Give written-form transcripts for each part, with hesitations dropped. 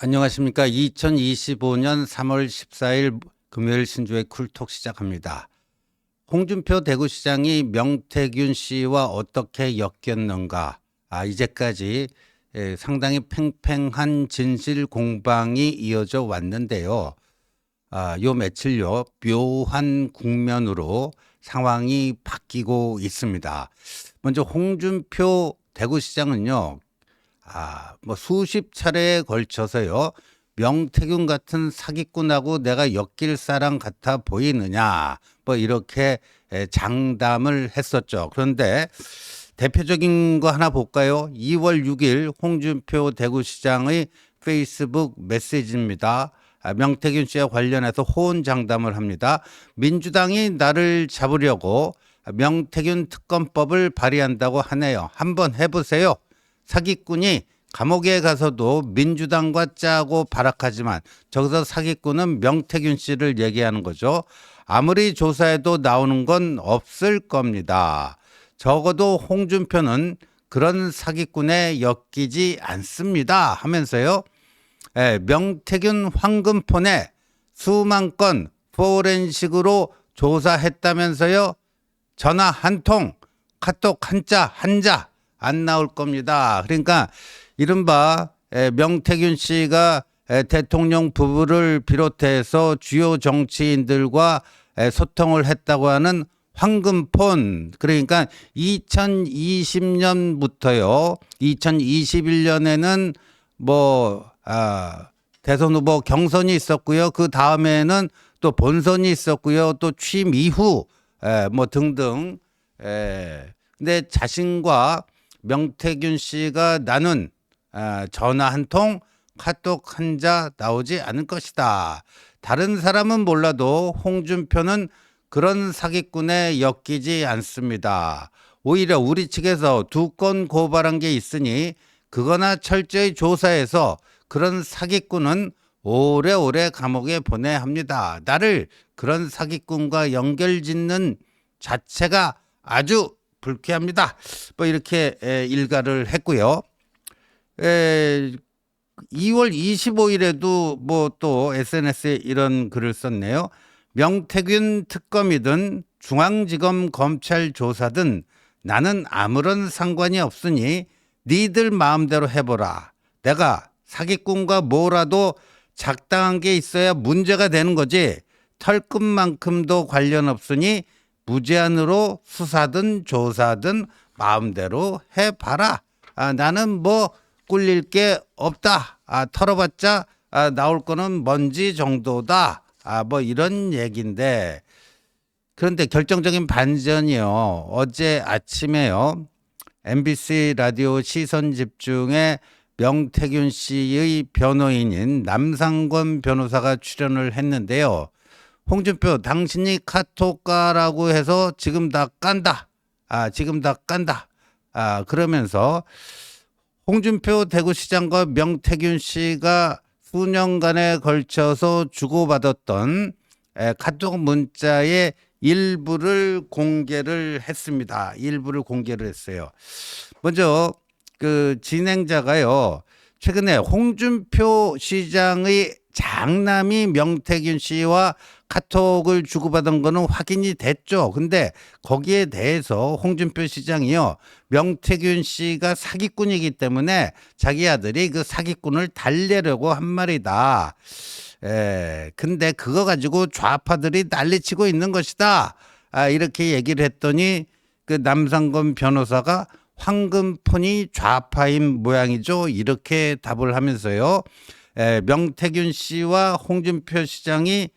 안녕하십니까. 2025년 3월 14일 금요일 신주의 쿨톡 시작합니다. 홍준표 대구시장이 명태균 씨와 어떻게 엮였는가. 이제까지 상당히 팽팽한 진실 공방이 이어져 왔는데요. 요 며칠요, 묘한 국면으로 상황이 바뀌고 있습니다. 먼저 홍준표 대구시장은요, 뭐 수십 차례에 걸쳐서요, 명태균 같은 사기꾼하고 내가 엮일 사람 같아 보이느냐, 뭐 이렇게 장담을 했었죠. 그런데 대표적인 거 하나 볼까요? 2월 6일 홍준표 대구시장의 페이스북 메시지입니다. 명태균 씨와 관련해서 호언장담을 합니다. 민주당이 나를 잡으려고 명태균 특검법을 발의한다고 하네요. 한번 해보세요. 사기꾼이 감옥에 가서도 민주당과 짜고 발악하지만 저기서 사기꾼은 명태균 씨를 얘기하는 거죠. 아무리 조사해도 나오는 건 없을 겁니다. 적어도 홍준표는 그런 사기꾼에 엮이지 않습니다 하면서요. 명태균 황금폰에 수만 건 포렌식으로 조사했다면서요. 전화 한 통, 카톡 한자 안 나올 겁니다. 그러니까 이른바 명태균 씨가 대통령 부부를 비롯해서 주요 정치인들과 소통을 했다고 하는 황금폰, 그러니까 2020년부터요. 2021년에는 대선 후보 경선이 있었고요. 그 다음에는 또 본선이 있었고요. 또 취임 이후 등등. 근데 자신과 명태균 씨가 나눈 전화 한 통, 카톡 한자 나오지 않을 것이다. 다른 사람은 몰라도 홍준표는 그런 사기꾼에 엮이지 않습니다. 오히려 우리 측에서 2건 고발한 게 있으니 그거나 철저히 조사해서 그런 사기꾼은 오래오래 감옥에 보내야 합니다. 나를 그런 사기꾼과 연결짓는 자체가 아주 불쾌합니다. 뭐 이렇게 일가를 했고요. 2월 25일에도 뭐 또 SNS에 이런 글을 썼네요. 명태균 특검이든 중앙지검 검찰 조사든 나는 아무런 상관이 없으니 니들 마음대로 해보라. 내가 사기꾼과 뭐라도 작당한 게 있어야 문제가 되는 거지. 털끝만큼도 관련 없으니 무제한으로 수사든 조사든 마음대로 해봐라. 나는 뭐 꿀릴 게 없다. 털어봤자 나올 거는 먼지 정도다. 뭐 이런 얘기인데, 그런데 결정적인 반전이요. 어제 아침에요. MBC 라디오 시선집중에 명태균 씨의 변호인인 남상권 변호사가 출연을 했는데요. 홍준표 당신이 카톡가라고 해서 지금 다 깐다. 그러면서 홍준표 대구시장과 명태균 씨가 수년간에 걸쳐서 주고받았던 카톡 문자의 일부를 공개를 했습니다. 일부를 공개를 했어요. 먼저 그 진행자가요. 최근에 홍준표 시장의 장남이 명태균 씨와 카톡을 주고받은 거는 확인이 됐죠. 근데 거기에 대해서 홍준표 시장이요. 명태균 씨가 사기꾼이기 때문에 자기 아들이 그 사기꾼을 달래려고 한 말이다. 근데 그거 가지고 좌파들이 난리치고 있는 것이다. 이렇게 얘기를 했더니 그 남상권 변호사가 황금폰이 좌파인 모양이죠. 이렇게 답을 하면서요. 명태균 씨와 홍준표 시장이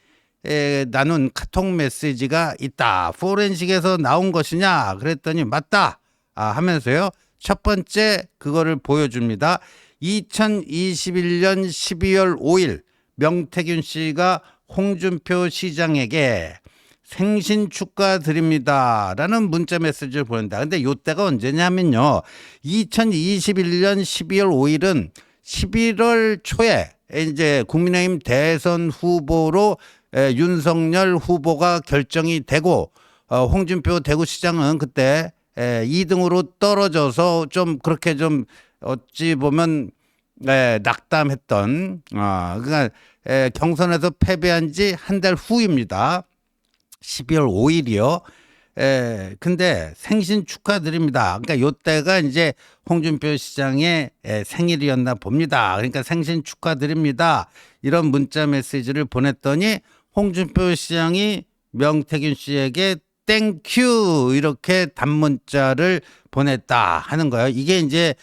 나눈 카톡 메시지가 있다. 포렌식에서 나온 것이냐? 그랬더니 맞다. 하면서요. 첫 번째 그거를 보여줍니다. 2021년 12월 5일 명태균 씨가 홍준표 시장에게 생신 축하드립니다 라는 문자 메시지를 보낸다. 근데 이때가 언제냐면요. 2021년 12월 5일은 11월 초에 이제 국민의힘 대선 후보로 윤석열 후보가 결정이 되고 홍준표 대구시장은 그때 2등으로 떨어져서 좀 그렇게 좀 어찌 보면 낙담했던 그러니까 경선에서 패배한 지 한 달 후입니다. 12월 5일이요. 근데 생신 축하드립니다. 그러니까 요때가 이제 홍준표 시장의 생일이었나 봅니다. 그러니까 생신 축하드립니다. 이런 문자 메시지를 보냈더니 홍준표 시장이 명태균 씨에게 땡큐 이렇게 단문자를 보냈다 하는 거예요. 이게 이제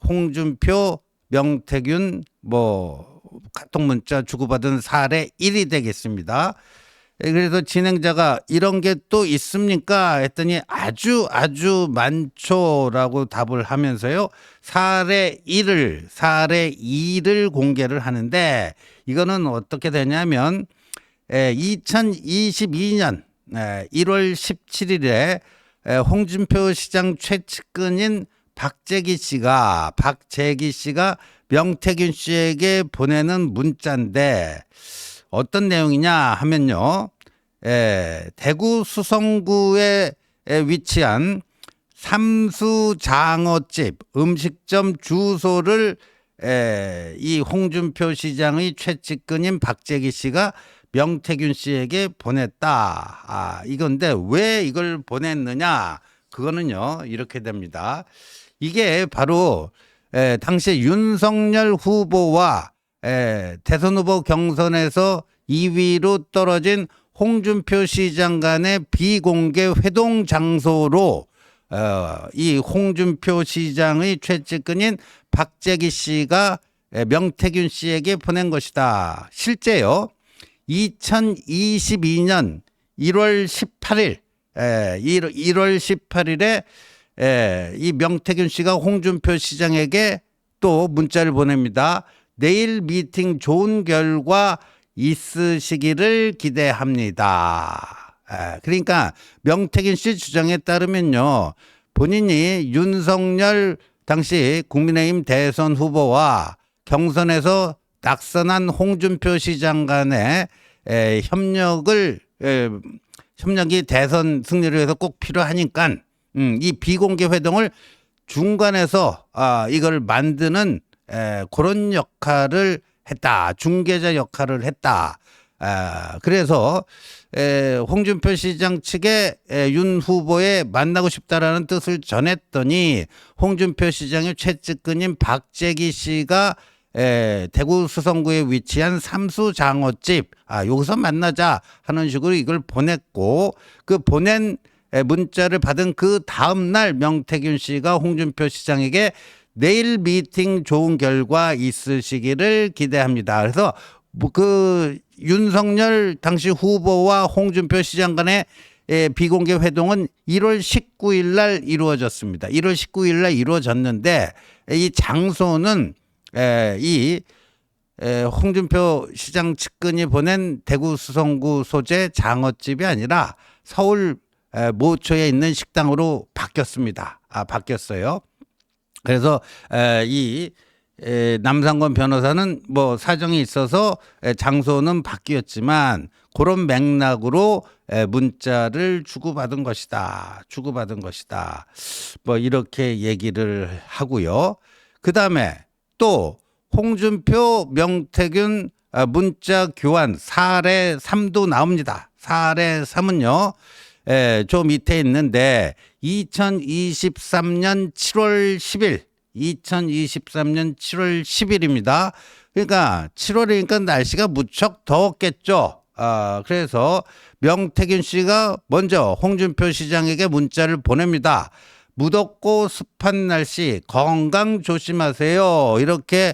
홍준표, 명태균 뭐 카톡 문자 주고받은 사례 1이 되겠습니다. 그래서 진행자가 이런 게 또 있습니까? 했더니 아주 많죠라고 답을 하면서요. 사례 2를 공개를 하는데 이거는 어떻게 되냐면 2022년 1월 17일에 홍준표 시장 최측근인 박재기 씨가 명태균 씨에게 보내는 문자인데 어떤 내용이냐 하면요. 대구 수성구에 위치한 삼수장어집 음식점 주소를 이 홍준표 시장의 최측근인 박재기 씨가 명태균 씨에게 보냈다. 이건데 왜 이걸 보냈느냐? 그거는요. 이렇게 됩니다. 이게 바로 당시 윤석열 후보와 대선 후보 경선에서 2위로 떨어진 홍준표 시장 간의 비공개 회동 장소로 이 홍준표 시장의 최측근인 박재기 씨가 명태균 씨에게 보낸 것이다. 실제요. 2022년 1월 18일 1월 18일에 이 명태균 씨가 홍준표 시장에게 또 문자를 보냅니다. 내일 미팅 좋은 결과 있으시기를 기대합니다. 그러니까 명태균 씨 주장에 따르면요. 본인이 윤석열 당시 국민의힘 대선 후보와 경선에서 낙선한 홍준표 시장 간의 협력이 대선 승리를 위해서 꼭 필요하니까 이 비공개 회동을 중간에서 이걸 만드는 그런 역할을 했다. 중개자 역할을 했다. 그래서 홍준표 시장 측에 윤 후보에 만나고 싶다라는 뜻을 전했더니 홍준표 시장의 최측근인 박재기 씨가 대구 수성구에 위치한 삼수장어집 여기서 만나자 하는 식으로 이걸 보냈고 그 보낸 문자를 받은 그 다음 날 명태균 씨가 홍준표 시장에게 내일 미팅 좋은 결과 있으시기를 기대합니다. 그래서 그 윤석열 당시 후보와 홍준표 시장 간의 비공개 회동은 1월 19일 날 이루어졌습니다. 1월 19일 날 이루어졌는데 이 장소는 이 홍준표 시장 측근이 보낸 대구 수성구 소재 장어집이 아니라 서울 모초에 있는 식당으로 바뀌었습니다. 바뀌었어요. 그래서 이 남상권 변호사는 뭐 사정이 있어서 장소는 바뀌었지만 그런 맥락으로 문자를 주고받은 것이다. 뭐 이렇게 얘기를 하고요. 그다음에 또 홍준표 명태균 문자 교환 사례 3도 나옵니다. 사례 3은요. 저 밑에 있는데 2023년 7월 10일입니다. 그러니까 7월이니까 날씨가 무척 더웠겠죠. 그래서 명태균 씨가 먼저 홍준표 시장에게 문자를 보냅니다. 무덥고 습한 날씨 건강 조심하세요. 이렇게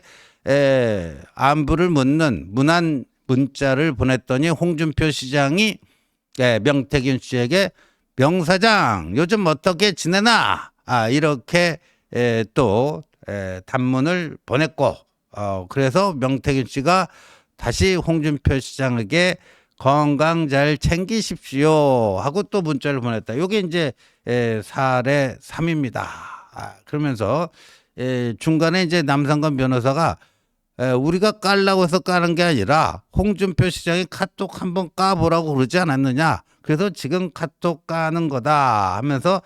안부를 묻는 문안 문자를 보냈더니 홍준표 시장이 명태균 씨에게 명사장 요즘 어떻게 지내나 이렇게 또 단문을 보냈고 그래서 명태균 씨가 다시 홍준표 시장에게 건강 잘 챙기십시오 하고 또 문자를 보냈다. 이게 이제 사례 3입니다. 그러면서 중간에 이제 남상권 변호사가 우리가 깔라고 해서 까는 게 아니라 홍준표 시장이 카톡 한번 까보라고 그러지 않았느냐. 그래서 지금 카톡 까는 거다 하면서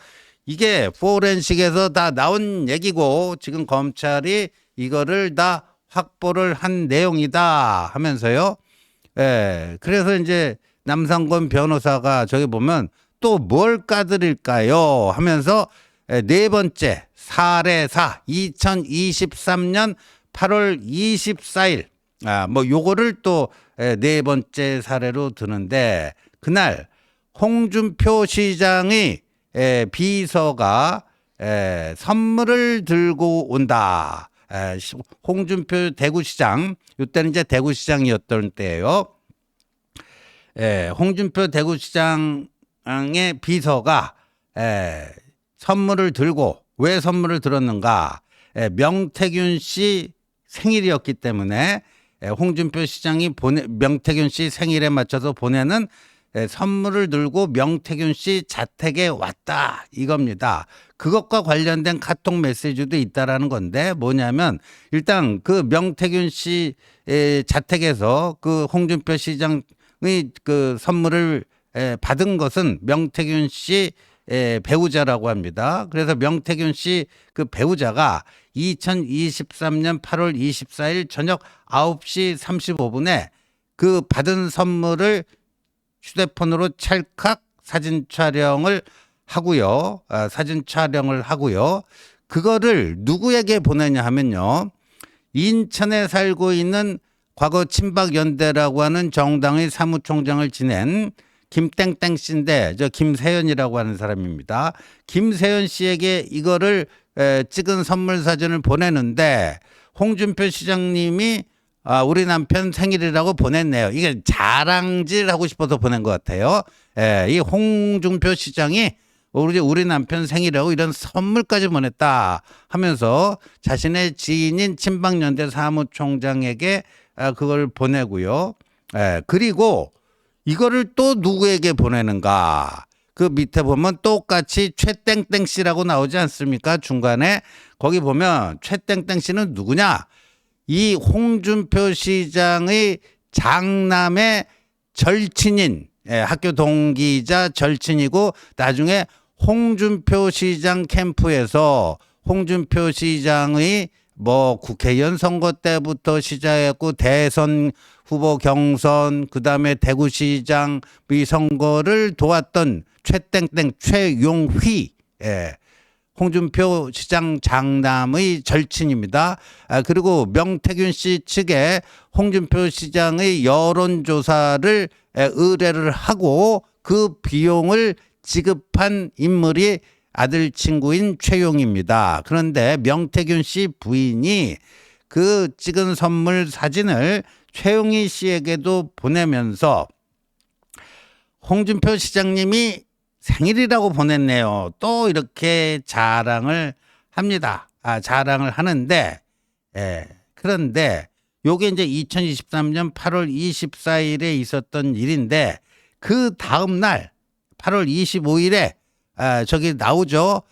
이게 포렌식에서 다 나온 얘기고 지금 검찰이 이거를 다 확보를 한 내용이다 하면서요. 예. 그래서 이제 남상권 변호사가 저기 보면 또 뭘 까드릴까요 하면서 네 번째 사례사 2023년 8월 24일 뭐 요거를 또 네 번째 사례로 드는데 그날 홍준표 시장의 비서가 선물을 들고 온다. 홍준표 대구시장, 이때는 이제 대구시장이었던 때예요. 홍준표 대구시장의 비서가 선물을 들고 왜 선물을 들었는가? 명태균 씨 생일이었기 때문에 홍준표 시장이 명태균 씨 생일에 맞춰서 보내는 선물을 들고 명태균 씨 자택에 왔다 이겁니다. 그것과 관련된 카톡 메시지도 있다라는 건데 뭐냐면 일단 그 명태균 씨 자택에서 그 홍준표 시장의 그 선물을 받은 것은 명태균 씨 배우자라고 합니다. 그래서 명태균 씨 그 배우자가 2023년 8월 24일 저녁 9시 35분에 그 받은 선물을 휴대폰으로 찰칵 사진 촬영을 하고요. 그거를 누구에게 보내냐 하면요. 인천에 살고 있는 과거 친박연대라고 하는 정당의 사무총장을 지낸 김땡땡 씨인데 저 김세연이라고 하는 사람입니다. 김세연 씨에게 이거를 찍은 선물 사진을 보내는데 홍준표 시장님이 우리 남편 생일이라고 보냈네요. 이게 자랑질하고 싶어서 보낸 것 같아요. 이 홍준표 시장이 우리 남편 생일이라고 이런 선물까지 보냈다 하면서 자신의 지인인 친박연대 사무총장에게 그걸 보내고요. 그리고 이거를 또 누구에게 보내는가? 그 밑에 보면 똑같이 최땡땡 씨라고 나오지 않습니까? 중간에 거기 보면 최땡땡 씨는 누구냐? 이 홍준표 시장의 장남의 절친인 학교 동기이자 절친이고 나중에 홍준표 시장 캠프에서 홍준표 시장의 뭐 국회의원 선거 때부터 시작했고 대선 후보 경선 그다음에 대구시장 선거를 도왔던 최땡땡 최용휘 홍준표 시장 장남의 절친입니다. 그리고 명태균 씨 측에 홍준표 시장의 여론조사를 의뢰를 하고 그 비용을 지급한 인물이 아들 친구인 최용입니다. 그런데 명태균 씨 부인이 그 찍은 선물 사진을 최용희 씨에게도 보내면서 홍준표 시장님이 생일이라고 보냈네요. 또 이렇게 자랑을 합니다. 자랑을 하는데, 그런데 요게 이제 2023년 8월 24일에 있었던 일인데 그 다음 날 8월 25일에 저기 나오죠.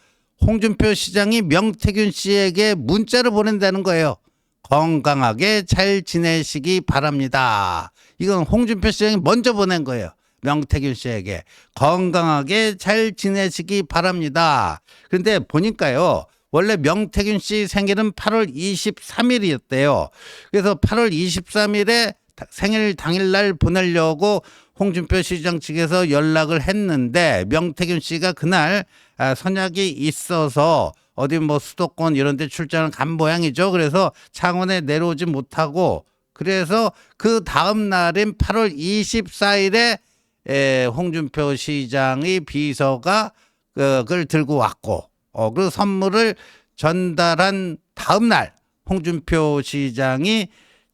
홍준표 시장이 명태균 씨에게 문자를 보낸다는 거예요. 건강하게 잘 지내시기 바랍니다. 이건 홍준표 시장이 먼저 보낸 거예요. 명태균 씨에게 건강하게 잘 지내시기 바랍니다. 그런데 보니까요. 원래 명태균 씨 생일은 8월 23일이었대요. 그래서 8월 23일에 생일 당일날 보내려고 홍준표 시장 측에서 연락을 했는데 명태균 씨가 그날 선약이 있어서 어디 뭐 수도권 이런 데 출장을 간 모양이죠. 그래서 창원에 내려오지 못하고 그래서 그 다음 날인 8월 24일에 홍준표 시장의 비서가 그걸 들고 왔고 그 선물을 전달한 다음 날 홍준표 시장이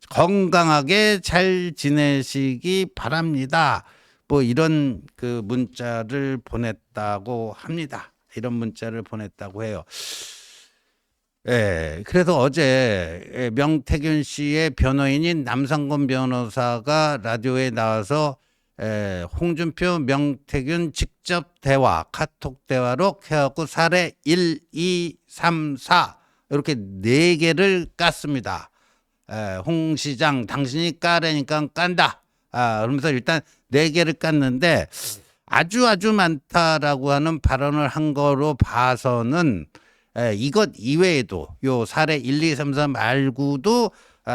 건강하게 잘 지내시기 바랍니다. 뭐 이런 그 문자를 보냈다고 합니다. 이런 문자를 보냈다고 해요. 그래서 어제 명태균 씨의 변호인인 남상권 변호사가 라디오에 나와서 홍준표 명태균 직접 대화 카톡 대화로 해갖고 사례 1, 2, 3, 4 이렇게 4개를 깠습니다. 홍 시장 당신이 까라니까 깐다. 그러면서 일단 4개를 깠는데 아주 많다라고 하는 발언을 한 거로 봐서는 이것 이외에도 요 사례 1, 2, 3, 4 말고도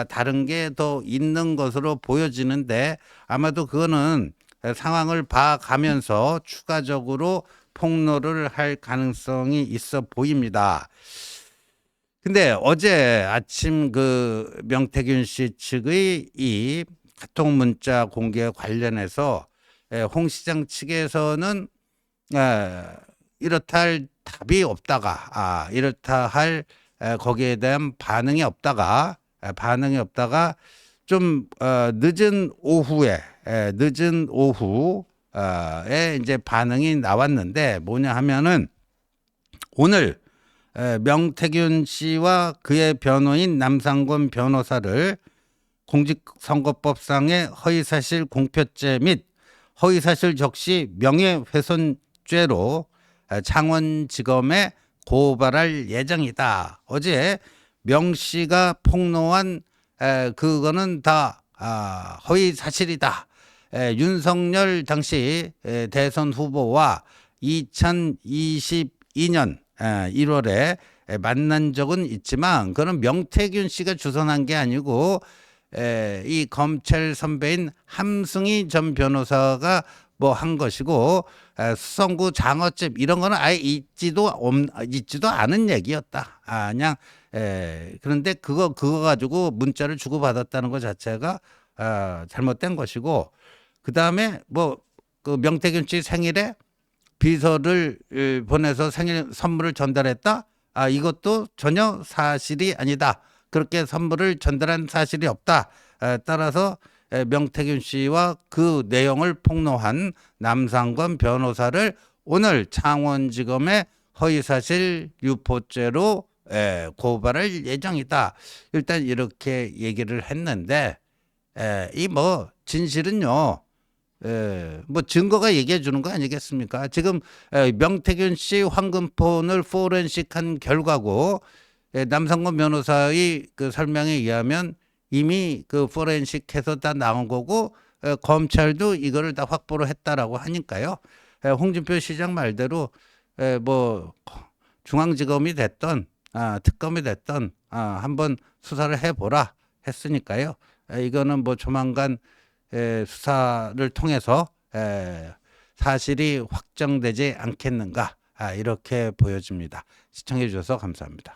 다른 게 더 있는 것으로 보여지는데 아마도 그거는 상황을 봐가면서 추가적으로 폭로를 할 가능성이 있어 보입니다. 근데 어제 아침 그 명태균 씨 측의 이 카톡 문자 공개 관련해서 홍 시장 측에서는 이렇다 할 답이 없다가 이렇다 할 거기에 대한 반응이 없다가 좀 늦은 오후에 이제 반응이 나왔는데 뭐냐 하면은 오늘 명태균 씨와 그의 변호인 남상권 변호사를 공직선거법상의 허위사실 공표죄 및 허위사실 적시 명예훼손죄로 창원지검에 고발할 예정이다. 어제 명 씨가 폭로한 그거는 다 허위사실이다. 윤석열 당시 대선 후보와 2022년 1월에 만난 적은 있지만 그건 명태균 씨가 주선한 게 아니고 이 검찰 선배인 함승희 전 변호사가 뭐 한 것이고 수성구 장어집 이런 거는 아예 있지도 않은 얘기였다. 그냥 그런데 그거 가지고 문자를 주고받았다는 것 자체가 잘못된 것이고 그 다음에 뭐 그 명태균 씨 생일에 비서를 보내서 생일 선물을 전달했다. 이것도 전혀 사실이 아니다. 그렇게 선물을 전달한 사실이 없다. 따라서 명태균 씨와 그 내용을 폭로한 남상권 변호사를 오늘 창원지검에 허위사실 유포죄로 고발할 예정이다. 일단 이렇게 얘기를 했는데 이 뭐 진실은요. 뭐 증거가 얘기해 주는 거 아니겠습니까? 지금 명태균 씨 황금폰을 포렌식한 결과고 남상권 변호사의 그 설명에 의하면 이미 그 포렌식해서 다 나온 거고 검찰도 이거를 다 확보를 했다라고 하니까요. 홍준표 시장 말대로 뭐 중앙지검이 됐던 특검이 됐던 한번 수사를 해보라 했으니까요. 이거는 뭐 조만간 수사를 통해서 사실이 확정되지 않겠는가 이렇게 보여집니다. 시청해 주셔서 감사합니다.